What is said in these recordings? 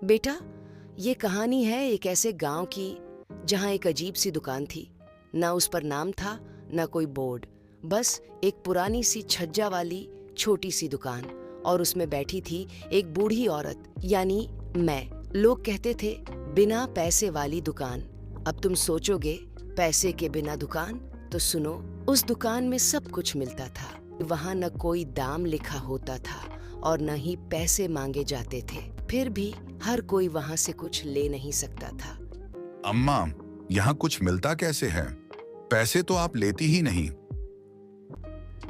बेटा, ये कहानी है एक ऐसे गांव की जहां एक अजीब सी दुकान थी। ना उस पर नाम था, ना कोई बोर्ड, बस एक पुरानी सी छज्जा वाली छोटी सी दुकान। और उसमें बैठी थी एक बूढ़ी औरत, यानी मैं। लोग कहते थे, बिना पैसे वाली दुकान। अब तुम सोचोगे, पैसे के बिना दुकान? तो सुनो, उस दुकान में सब कुछ मिलता था। वहां न कोई दाम लिखा होता था और न ही पैसे मांगे जाते थे। फिर भी हर कोई वहां से कुछ ले नहीं सकता था। अम्मा, यहाँ कुछ मिलता कैसे है? पैसे तो आप लेती ही नहीं।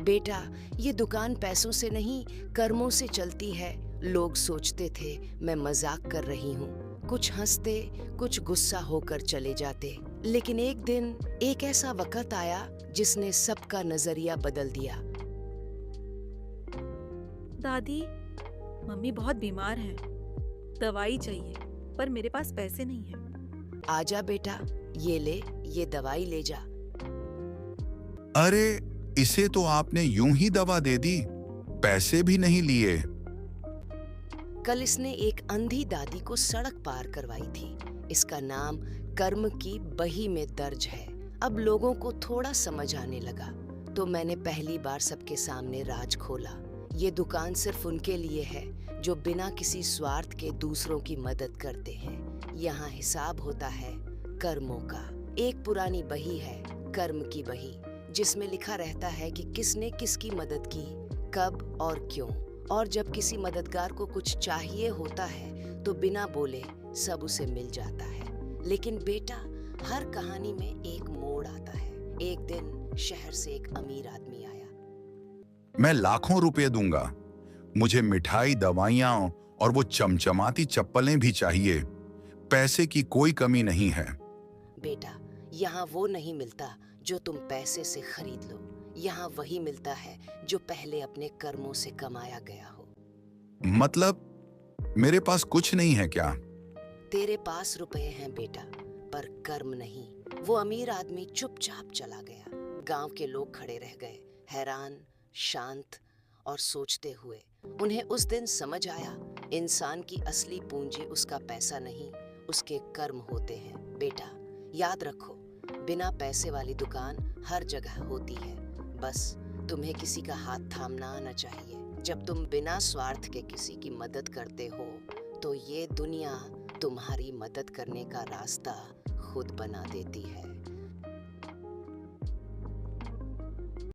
बेटा, ये दुकान पैसों से नहीं, कर्मों से चलती है। लोग सोचते थे मैं मजाक कर रही हूँ। कुछ हंसते, कुछ गुस्सा होकर चले जाते। लेकिन एक दिन एक ऐसा वक्त आया जिसने सबका नजरिया बदल दिया। दादी, मम्मी बहुत बीमार हैं। दवाई चाहिए, पर मेरे पास पैसे नहीं हैं। आजा बेटा, ये ले, ये दवाई ले जा। अरे, इसे तो आपने यूं ही दवा दे दी, पैसे भी नहीं लिए। कल इसने एक अंधी दादी को सड़क पार करवाई थी। इसका नाम कर्म की बही में दर्ज है। अब लोगों को थोड़ा समझ आने लगा, तो मैंने पहली बार सबके सामने राज खोला। ये दुकान सिर्फ उनके लिए है जो बिना किसी स्वार्थ के दूसरों की मदद करते हैं। यहाँ हिसाब होता है कर्मों का। एक पुरानी बही है, कर्म की बही, जिसमें लिखा रहता है कि किसने किसकी मदद की, कब और क्यों। और जब किसी मददगार को कुछ चाहिए होता है तो बिना बोले सब उसे मिल जाता है। लेकिन बेटा, हर कहानी में एक मोड़ आता है। एक दिन शहर से एक अमीर आदमी आया। मैं लाखों रुपए दूंगा। मुझे मिठाई, दवाइयां और वो चमचमाती चप्पलें भी चाहिए। पैसे की कोई कमी नहीं है। बेटा, यहाँ वो नहीं मिलता जो तुम पैसे से खरीद लो। यहाँ वही मिलता है जो पहले अपने कर्मों से कमाया गया हो। मतलब मेरे पास कुछ नहीं है क्या? तेरे पास रुपए हैं बेटा, पर कर्म नहीं। वो अमीर आदमी चुपचाप चला गया। गांव के लोग खड़े रह गए, हैरान, शांत और सोचते हुए। उन्हें उस दिन समझ आया, इंसान की असली पूंजी उसका पैसा नहीं, उसके कर्म होते हैं। बेटा, याद रखो, बिना पैसे वाली दुकान हर जगह होती है। बस तुम्हें किसी का हाथ थामना आना चाहिए। जब तुम बिना स्वार्थ के किसी की मदद करते हो, तो ये दुनिया तुम्हारी मदद करने का रास्ता खुद बना देती है।